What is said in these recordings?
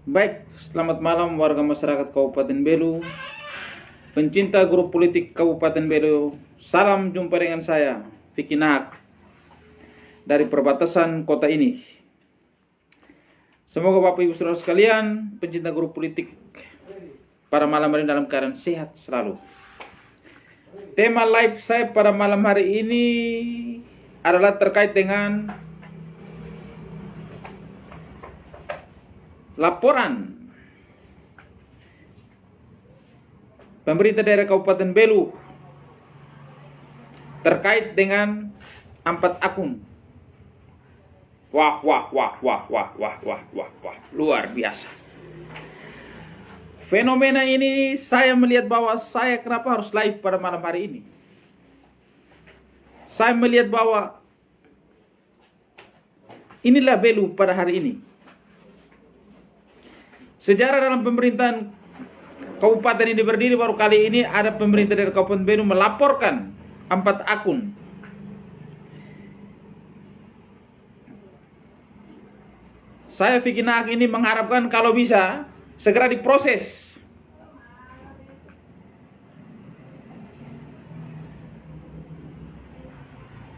Baik, selamat malam warga masyarakat Kabupaten Belu, pencinta grup politik Kabupaten Belu. Salam jumpa dengan saya, Vicky Nak, dari perbatasan kota ini. Semoga Bapak Ibu Saudara sekalian, pencinta grup politik, pada malam hari ini dalam keadaan sehat selalu. Tema live saya pada malam hari ini adalah terkait dengan laporan pemerintah daerah Kabupaten Belu terkait dengan 4 akun. Wah, luar biasa. Fenomena ini saya melihat bahwa saya kenapa harus live pada malam hari ini. Saya melihat bahwa inilah Belu pada hari ini. Sejarah dalam pemerintahan kabupaten ini berdiri baru kali ini ada pemerintah dari Kabupaten Belu melaporkan 4 akun. Saya Vicky Nak ini mengharapkan kalau bisa segera diproses.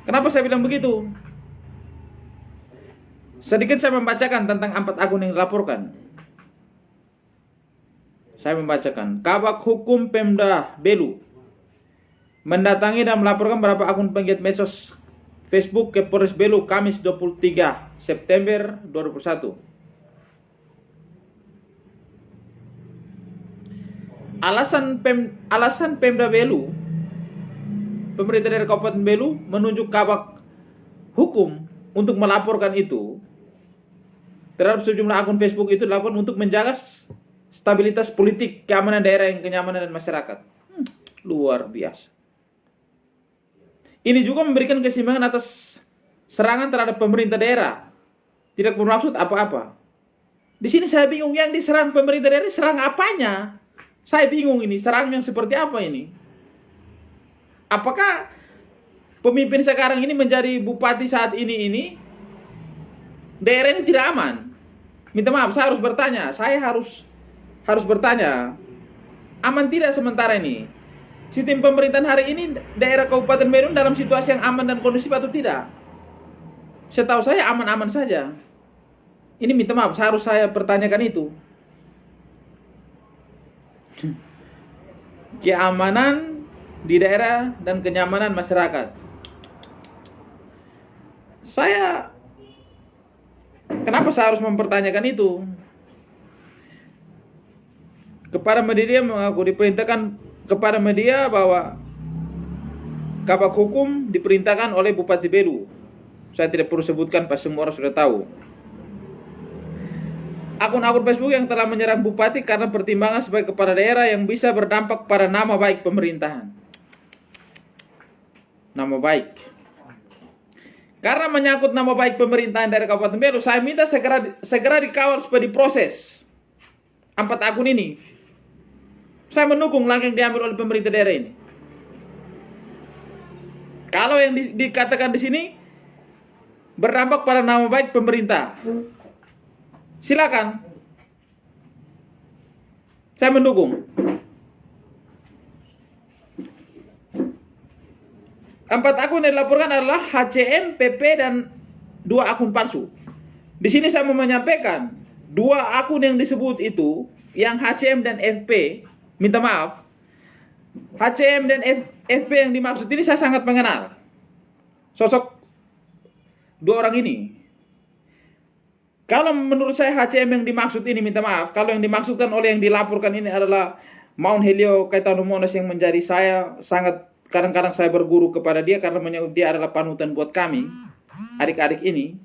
Kenapa saya bilang begitu? Sedikit saya membacakan tentang 4 akun yang dilaporkan. Saya membacakan. Kabak Hukum Pemda Belu mendatangi dan melaporkan beberapa akun penggiat medsos Facebook ke Polres Belu Kamis 23 September 2021. Alasan Pemda Belu, pemerintah dari Kabupaten Belu menunjuk Kabak Hukum untuk melaporkan itu terhadap sejumlah akun Facebook itu dilakukan untuk menjaga stabilitas politik, keamanan daerah, dan kenyamanan dan masyarakat. Luar biasa. Ini juga memberikan keseimbangan atas serangan terhadap pemerintah daerah. Tidak bermaksud apa-apa. Di sini saya bingung, yang diserang pemerintah daerah serang apanya? Saya bingung ini, serang yang seperti apa ini? Apakah pemimpin sekarang ini menjadi bupati saat ini daerah ini tidak aman? Minta maaf, saya harus bertanya. Saya harus bertanya, aman tidak sementara ini? Sistem pemerintahan hari ini daerah Kabupaten Belu dalam situasi yang aman dan kondusif atau tidak? Setahu saya aman-aman saja. Ini minta maaf, harus saya pertanyakan itu. Keamanan di daerah dan kenyamanan masyarakat. Kenapa saya harus mempertanyakan itu? Kepada media mengaku diperintahkan kepada media bahwa Kabak Hukum diperintahkan oleh Bupati Belu. Saya tidak perlu sebutkan, pas semua orang sudah tahu. Akun-akun Facebook yang telah menyerang Bupati karena pertimbangan sebagai kepala daerah yang bisa berdampak pada nama baik pemerintahan. Nama baik. Karena menyangkut nama baik pemerintahan dari Kabupaten Belu, saya minta segera dikawal supaya diproses 4 akun ini. Saya mendukung langkah yang diambil oleh pemerintah daerah ini. Kalau yang dikatakan di sini berdampak pada nama baik pemerintah, silakan. Saya mendukung. 4 akun yang dilaporkan adalah HCM, PP, dan 2 akun palsu. Di sini saya mau menyampaikan 2 akun yang disebut itu, yang HCM dan FP. Minta maaf, HCM dan FP yang dimaksud ini saya sangat mengenal sosok 2 orang ini. Kalau menurut saya HCM yang dimaksud ini, minta maaf, kalau yang dimaksudkan oleh yang dilaporkan ini adalah Mount Helio Caetano Monas yang menjadi saya sangat, kadang-kadang saya berguru kepada dia karena dia adalah panutan buat kami, adik-adik ini.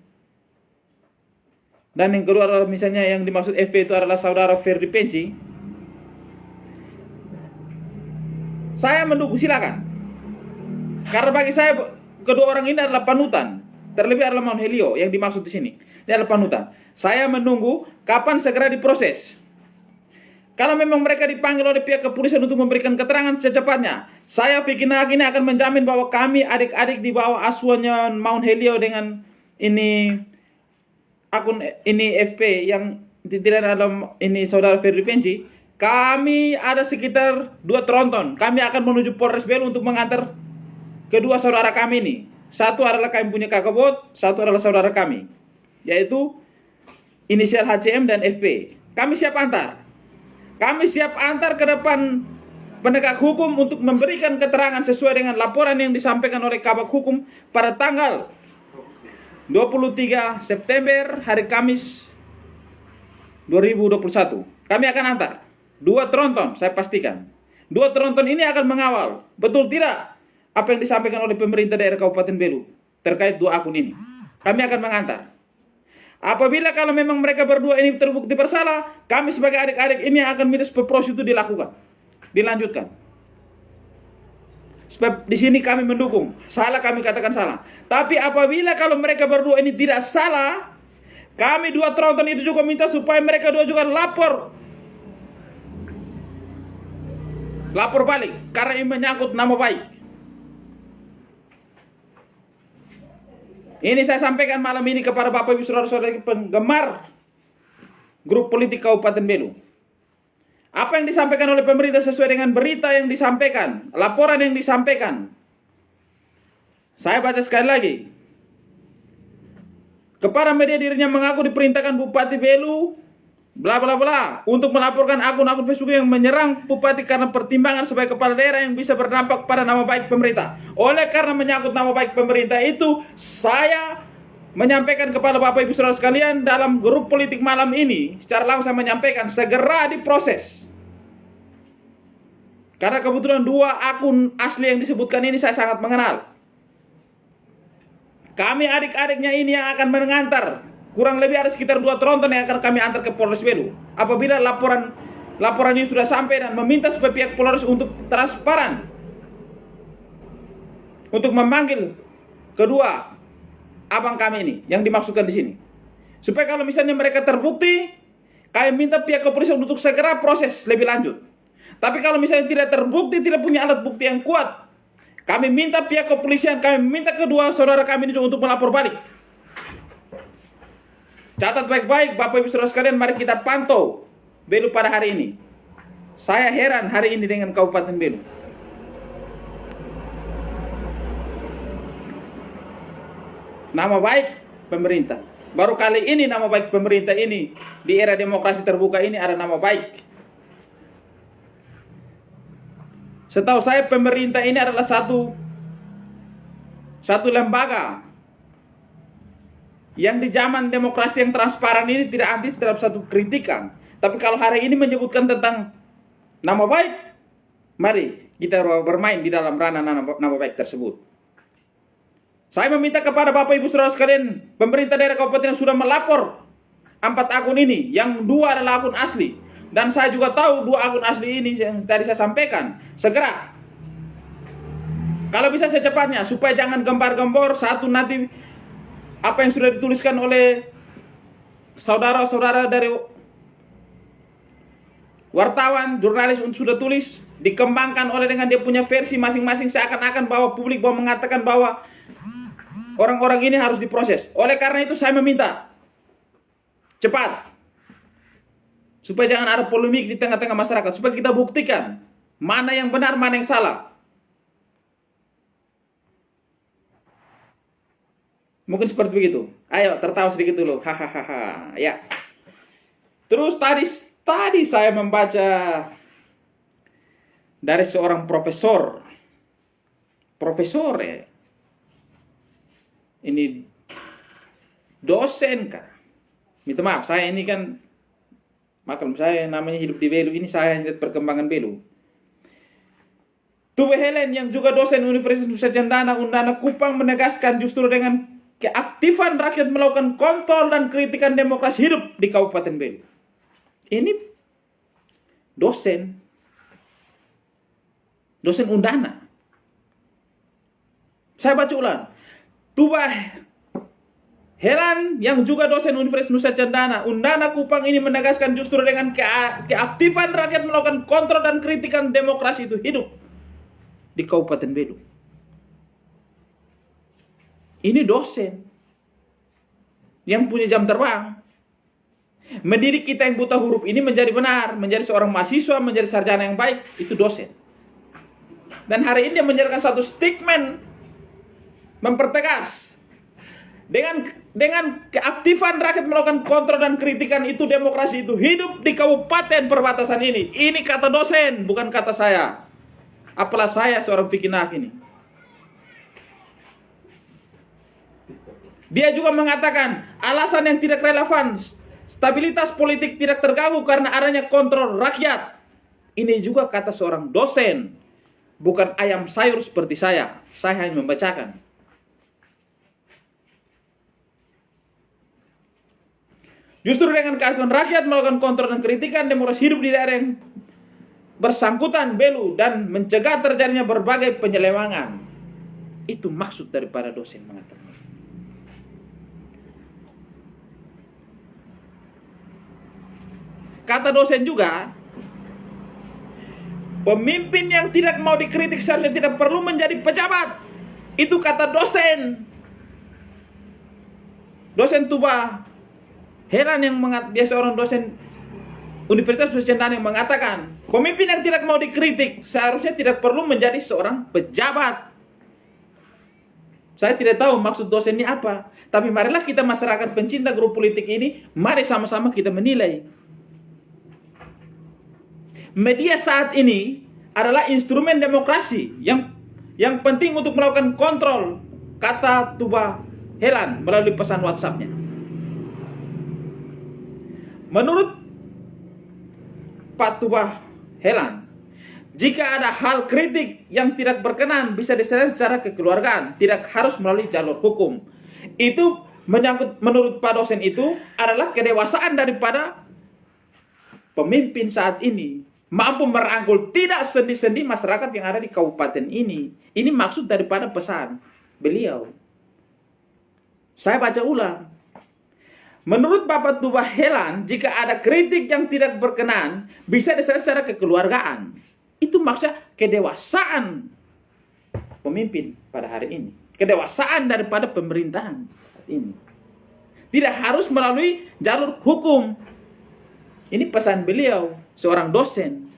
Dan yang kedua adalah misalnya yang dimaksud FP itu adalah saudara Ferdi Penci. Saya mendukung, silakan. Karena bagi saya kedua orang ini adalah panutan. Terlebih adalah Mount Helio yang dimaksud di sini. Dia adalah panutan. Saya menunggu kapan segera diproses. Kalau memang mereka dipanggil oleh pihak kepolisian untuk memberikan keterangan secepatnya, saya Vicky Nak ini akan menjamin bahwa kami adik-adik di bawah asuhannya Mount Helio dengan ini akun ini FP yang tidak dalam ini saudara Ferdi Penci, kami ada sekitar 2 tronton. Kami akan menuju Polres Belu untuk mengantar kedua saudara kami ini. Satu adalah kami punya kakak bot, satu adalah saudara kami, yaitu inisial HCM dan FP. Kami siap antar. Kami siap antar ke depan penegak hukum untuk memberikan keterangan sesuai dengan laporan yang disampaikan oleh Kabak Hukum pada tanggal 23 September hari Kamis 2021. Kami akan antar 2 tronton, saya pastikan. 2 tronton ini akan mengawal, betul tidak, apa yang disampaikan oleh pemerintah daerah Kabupaten Belu terkait 2 akun ini. Kami akan mengantar. Apabila kalau memang mereka berdua ini terbukti bersalah, kami sebagai adik-adik ini akan minta supaya proses itu dilakukan, dilanjutkan. Sebab di sini kami mendukung. Salah kami katakan salah. Tapi apabila kalau mereka berdua ini tidak salah, kami 2 tronton itu juga minta supaya mereka 2 juga lapor balik, karena ini menyangkut nama baik. Ini saya sampaikan malam ini kepada Bapak Ibu saudara-saudara penggemar grup politik Kabupaten Belu. Apa yang disampaikan oleh pemerintah sesuai dengan berita yang disampaikan, laporan yang disampaikan. Saya baca sekali lagi. Kepada media dirinya mengaku diperintahkan Bupati Belu bla bla bla untuk melaporkan akun-akun Facebook yang menyerang Bupati karena pertimbangan sebagai kepala daerah yang bisa berdampak pada nama baik pemerintah. Oleh karena menyangkut nama baik pemerintah itu, saya menyampaikan kepada Bapak Ibu saudara sekalian dalam grup politik malam ini, secara langsung saya menyampaikan segera diproses. Karena kebetulan 2 akun asli yang disebutkan ini saya sangat mengenal. Kami adik-adiknya ini yang akan mengantar. Kurang lebih ada sekitar 2 tronton yang akan kami antar ke Polres Belu. Apabila laporan ini sudah sampai dan meminta supaya pihak Polres untuk transparan, untuk memanggil kedua abang kami ini yang dimaksudkan di sini. Supaya kalau misalnya mereka terbukti, kami minta pihak kepolisian untuk segera proses lebih lanjut. Tapi kalau misalnya tidak terbukti, tidak punya alat bukti yang kuat, kami minta pihak kepolisian, kami minta kedua saudara kami ini untuk melapor balik. Catat baik-baik Bapak Ibu saudara sekalian, mari kita pantau Belu pada hari ini. Saya heran hari ini dengan Kabupaten Belu. Nama baik pemerintah. Baru kali ini nama baik pemerintah ini di era demokrasi terbuka ini ada nama baik. Setahu saya pemerintah ini adalah satu lembaga yang di zaman demokrasi yang transparan ini tidak anti terhadap satu kritikan. Tapi kalau hari ini menyebutkan tentang nama baik, mari kita bermain di dalam ranah nama baik tersebut. Saya meminta kepada Bapak Ibu saudara sekalian, pemerintah daerah kabupaten yang sudah melapor 4 akun ini, yang 2 adalah akun asli, dan saya juga tahu 2 akun asli ini yang tadi saya sampaikan, segera. Kalau bisa secepatnya, supaya jangan gembar-gembor satu nanti apa yang sudah dituliskan oleh saudara-saudara dari wartawan, jurnalis sudah tulis, dikembangkan oleh dengan dia punya versi masing-masing, seakan-akan bahwa publik bahwa mengatakan bahwa orang-orang ini harus diproses. Oleh karena itu saya meminta cepat, supaya jangan ada polemik di tengah-tengah masyarakat, supaya kita buktikan mana yang benar, mana yang salah. Mungkin seperti begitu. Ayo tertawa sedikit dulu. Hahaha. Ya. Terus tadi saya membaca dari seorang profesor. Profesor ya. Ini dosen kah? Minta maaf, saya ini kan maklum saya namanya hidup di Belu, ini saya lihat perkembangan Belu. Tube Helen yang juga dosen Universitas Nusa Cendana Undana Kupang menegaskan justru dengan keaktifan rakyat melakukan kontrol dan kritikan demokrasi hidup di Kabupaten Belu. Ini dosen Undana. Saya baca ulang. Tuba Helan yang juga dosen Universitas Nusa Cendana Undana Kupang ini menegaskan justru dengan keaktifan rakyat melakukan kontrol dan kritikan demokrasi itu hidup di Kabupaten Belu. Ini dosen yang punya jam terbang, Mendidik kita yang buta huruf ini menjadi benar, menjadi seorang mahasiswa, menjadi sarjana yang baik, itu dosen. Dan hari ini dia menjadikan satu statement mempertegas dengan keaktifan rakyat melakukan kontrol dan kritikan itu, demokrasi itu hidup di kabupaten perbatasan ini. Ini kata dosen, bukan kata saya. Apalah saya seorang Fikinah ini. Dia juga mengatakan alasan yang tidak relevan, stabilitas politik tidak terganggu karena adanya kontrol rakyat. Ini juga kata seorang dosen, bukan ayam sayur seperti saya. Saya hanya membacakan. Justru dengan keaktifan rakyat melakukan kontrol dan kritikan, demokrasi hidup di daerah yang bersangkutan belu dan mencegah terjadinya berbagai penyelewangan. Itu maksud daripada dosen mengatakan. Kata dosen juga, pemimpin yang tidak mau dikritik seharusnya tidak perlu menjadi pejabat. Itu kata dosen. Dosen Tuba Heran yang dia seorang dosen Universitas Suscendana yang mengatakan, pemimpin yang tidak mau dikritik seharusnya tidak perlu menjadi seorang pejabat. Saya tidak tahu maksud dosen ini apa, tapi marilah kita masyarakat pencinta grup politik ini, mari sama-sama kita menilai. Media saat ini adalah instrumen demokrasi yang penting untuk melakukan kontrol, kata Tuba Helan melalui pesan WhatsApp-nya. Menurut Pak Tuba Helan, jika ada hal kritik yang tidak berkenan bisa diselesaikan secara kekeluargaan, tidak harus melalui jalur hukum. Itu menyangkut, menurut Pak dosen itu adalah kedewasaan daripada pemimpin saat ini, mampu merangkul tidak sendi-sendi masyarakat yang ada di kabupaten ini. Ini maksud daripada pesan beliau. Saya baca ulang. Menurut Bapak Tuba Helan, jika ada kritik yang tidak berkenan, bisa diselesaikan secara kekeluargaan. Itu maksudnya kedewasaan pemimpin pada hari ini. Kedewasaan daripada pemerintahan ini. Tidak harus melalui jalur hukum. Ini pesan beliau, seorang dosen.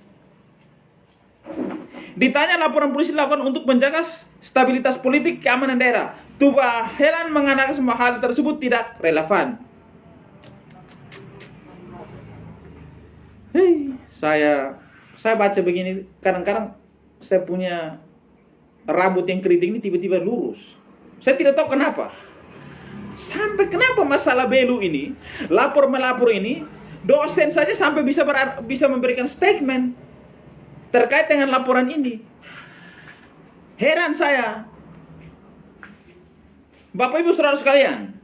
Ditanya laporan polisi dilakukan untuk menjaga stabilitas politik keamanan daerah. Tuba Helan mengatakan semua hal tersebut tidak relevan. Saya baca begini, kadang-kadang saya punya rambut yang keriting ini tiba-tiba lurus. Saya tidak tahu kenapa. Sampai kenapa masalah belu ini, lapor-melapor ini, dosen saja sampai bisa memberikan statement terkait dengan laporan ini. Heran saya. Bapak Ibu Saudara sekalian,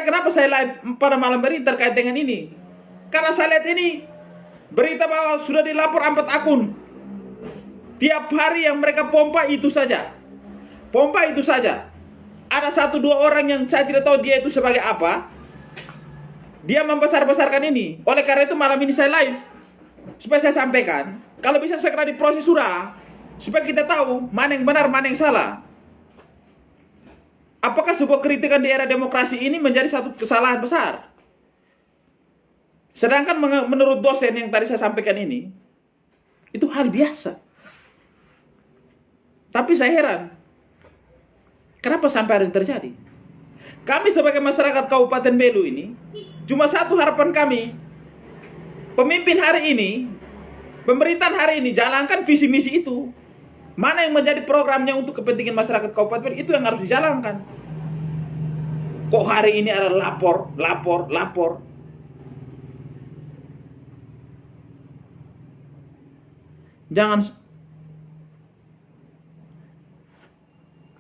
kenapa saya live pada malam hari terkait dengan ini? Karena saya lihat ini berita bahwa sudah dilapor 4 akun. Tiap hari yang mereka pompa itu saja. Pompa itu saja. Ada 1-2 orang yang saya tidak tahu dia itu sebagai apa. Dia membesar-besarkan ini. Oleh karena itu malam ini saya live supaya saya sampaikan, kalau bisa segera diproses sudah, supaya kita tahu mana yang benar, mana yang salah. Apakah sebuah kritikan di era demokrasi ini menjadi satu kesalahan besar? Sedangkan menurut dosen yang tadi saya sampaikan ini, itu hal biasa. Tapi saya heran, kenapa sampai hari ini terjadi? Kami sebagai masyarakat Kabupaten Belu ini, cuma satu harapan kami, pemimpin hari ini, pemerintahan hari ini, jalankan visi misi itu. Mana yang menjadi programnya untuk kepentingan masyarakat Kabupaten, itu yang harus dijalankan. Kok hari ini ada lapor. Jangan.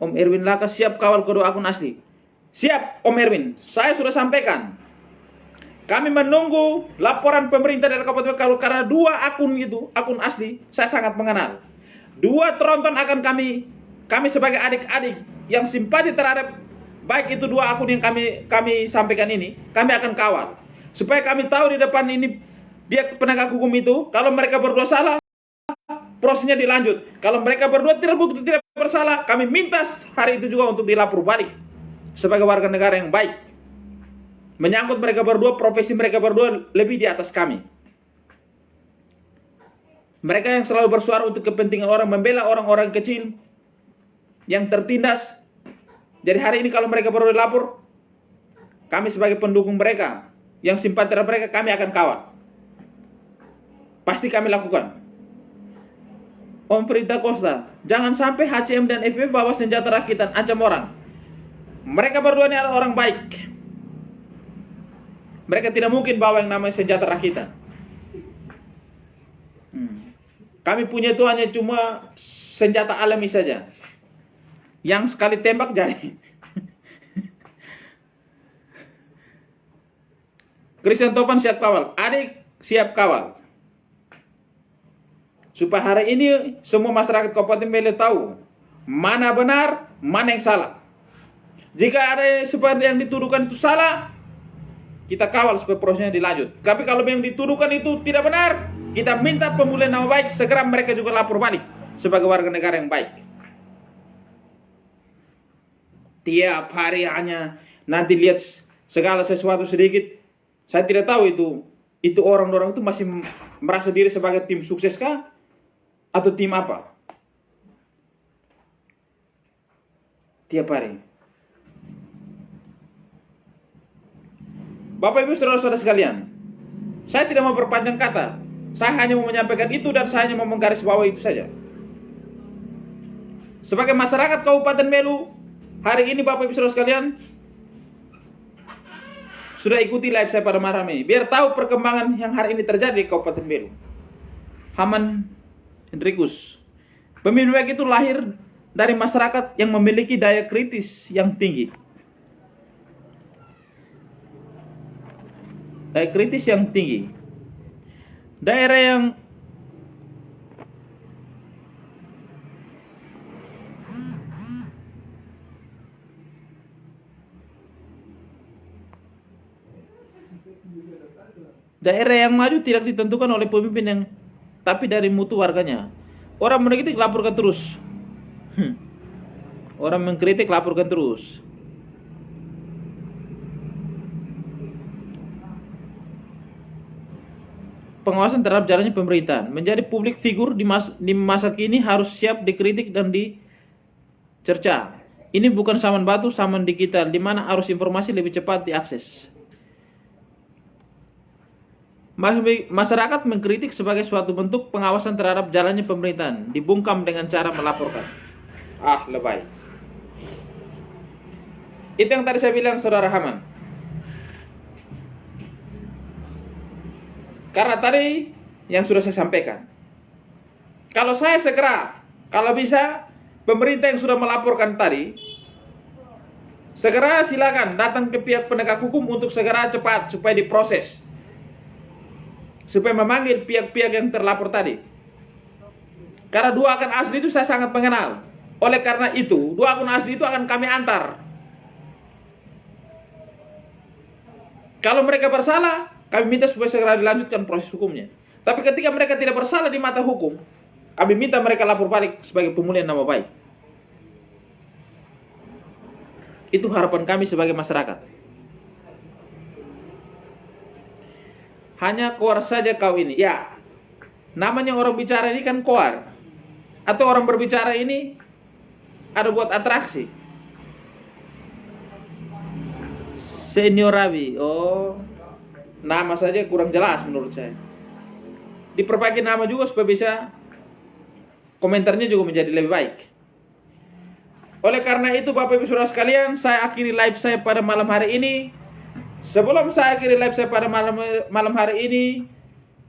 Om Erwin Laka siap kawal kedua akun asli. Siap Om Erwin, saya sudah sampaikan. Kami menunggu laporan pemerintah dari Kabupaten Belu karena 2 akun itu, akun asli, saya sangat mengenal. 2 tronton akan kami sebagai adik-adik yang simpati terhadap baik itu 2 akun yang kami sampaikan ini, kami akan kawal supaya kami tahu di depan ini dia penegak hukum itu, kalau mereka berdua salah, prosesnya dilanjut. Kalau mereka berdua tidak bersalah, kami minta hari itu juga untuk dilapor balik. sebagai warga negara yang baik. Menyangkut mereka berdua, profesi mereka berdua lebih di atas kami. Mereka yang selalu bersuara untuk kepentingan orang, membela orang-orang kecil yang tertindas. Jadi hari ini kalau mereka berdua lapor, kami sebagai pendukung mereka, yang simpati terhadap mereka, kami akan kawal. Pasti kami lakukan. Om Frida Costa, jangan sampai HCM dan FP bawa senjata rakitan, ancam orang. Mereka berdua ini adalah orang baik. Mereka tidak mungkin bawa yang namanya senjata rakitan. Kami punya itu hanya cuma senjata alami saja, yang sekali tembak jadi. Christian Topan siap kawal, adik siap kawal. Supaya hari ini semua masyarakat Kabupaten Bele tahu mana benar, mana yang salah. Jika ada seperti yang dituduhkan itu salah, kita kawal supaya prosesnya dilanjut. Tapi kalau yang dituduhkan itu tidak benar, kita minta pemulihan nama baik, segera mereka juga lapor balik sebagai warga negara yang baik. Tiap hari hanya nanti lihat segala sesuatu sedikit. Saya tidak tahu itu orang-orang itu masih merasa diri sebagai tim sukses kah? Atau tim apa? Tiap hari. Bapak Ibu saudara-saudara sekalian, saya tidak mau berpanjang kata. Saya hanya mau menyampaikan itu dan saya hanya mau menggarisbawahi itu saja. Sebagai masyarakat Kabupaten Belu, hari ini Bapak Ibu saudara sekalian sudah ikuti live saya pada malam ini, biar tahu perkembangan yang hari ini terjadi di Kabupaten Belu. Haman Hendrikus, pemimpin baik itu lahir dari masyarakat yang memiliki daya kritis yang tinggi. Daya kritis yang tinggi. Daerah yang maju tidak ditentukan oleh pemimpin yang tapi dari mutu warganya. Orang mengkritik laporkan terus. Orang mengkritik laporkan terus. Pengawasan terhadap jalannya pemerintahan. Menjadi publik figur di masa kini harus siap dikritik dan dicerca. Ini bukan saman batu, saman digital, di mana arus informasi lebih cepat diakses. Masyarakat mengkritik sebagai suatu bentuk pengawasan terhadap jalannya pemerintahan, dibungkam dengan cara melaporkan. Lebay. Itu yang tadi saya bilang, Saudara Haman. Karena tadi yang sudah saya sampaikan, kalau saya segera, kalau bisa pemerintah yang sudah melaporkan tadi, segera silakan datang ke pihak penegak hukum untuk segera cepat supaya diproses, supaya memanggil pihak-pihak yang terlapor tadi. Karena dua akun asli itu saya sangat mengenal. Oleh karena itu, dua akun asli itu akan kami antar. Kalau mereka bersalah, kami minta supaya segera dilanjutkan proses hukumnya. Tapi ketika mereka tidak bersalah di mata hukum, kami minta mereka lapor balik sebagai pemulihan nama baik. Itu harapan kami sebagai masyarakat. Hanya koar saja kau ini. Ya, namanya orang bicara ini kan koar. Atau orang berbicara ini ada buat atraksi. Senior Rabi. Nama saja kurang jelas menurut saya. Diperbaiki nama juga supaya bisa komentarnya juga menjadi lebih baik. Oleh karena itu Bapak Ibu Saudara sekalian, saya akhiri live saya pada malam hari ini. Sebelum saya akhiri live saya pada malam hari ini,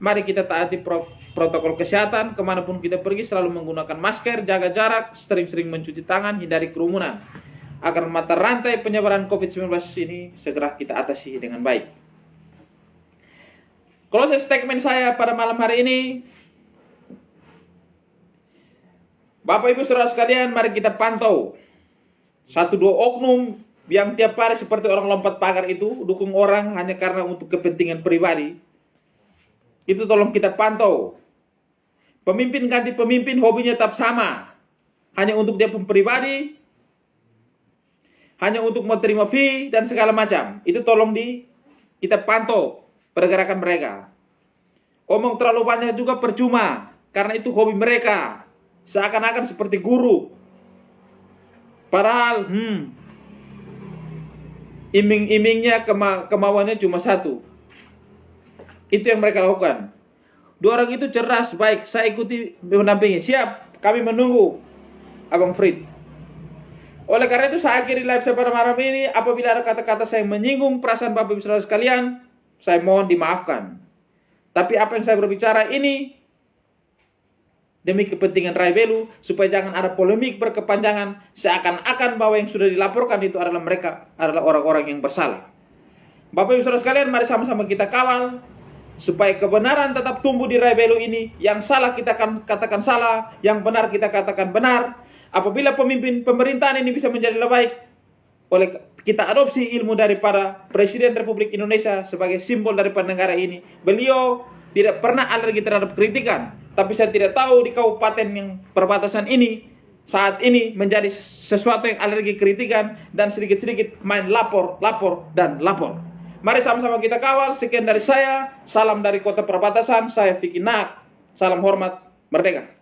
mari kita taati protokol kesehatan. Kemanapun kita pergi selalu menggunakan masker, jaga jarak, sering-sering mencuci tangan, hindari kerumunan, agar mata rantai penyebaran COVID-19 ini segera kita atasi dengan baik. Closing statement saya pada malam hari ini, Bapak Ibu Saudara sekalian, mari kita pantau 1-2 oknum yang tiap hari seperti orang lompat pagar itu, dukung orang hanya karena untuk kepentingan pribadi. Itu tolong kita pantau. Pemimpin ganti pemimpin, hobinya tetap sama, hanya untuk dia pun pribadi. hanya untuk menerima fee dan segala macam. Itu tolong kita pantau pergerakan mereka. Omong terlalu banyak juga percuma, karena itu hobi mereka. Seakan-akan seperti guru. Padahal, iming-imingnya kemauannya cuma satu. Itu yang mereka lakukan. Dua orang itu cerdas, baik, saya ikuti mendampingi. Siap, kami menunggu Abang Frit. Oleh karena itu saya akhiri live saya pada malam ini. Apabila ada kata-kata saya menyinggung perasaan Bapak Ibu Saudara sekalian, saya mohon dimaafkan. Tapi apa yang saya berbicara ini demi kepentingan Rai Belu, supaya jangan ada polemik berkepanjangan seakan-akan bahwa yang sudah dilaporkan itu adalah mereka adalah orang-orang yang bersalah. Bapak Ibu Saudara sekalian, mari sama-sama kita kawal supaya kebenaran tetap tumbuh di Rai Belu ini. Yang salah kita katakan salah, yang benar kita katakan benar. Apabila pemimpin pemerintahan ini bisa menjadi lebih baik, oleh kita adopsi ilmu daripada Presiden Republik Indonesia sebagai simbol daripada negara ini. Beliau tidak pernah alergi terhadap kritikan, tapi saya tidak tahu di kabupaten yang perbatasan ini saat ini menjadi sesuatu yang alergi kritikan dan sedikit-sedikit main lapor, dan lapor. Mari sama-sama kita kawal. Sekian dari saya, salam dari kota perbatasan, saya Vicky Nak, salam hormat, merdeka.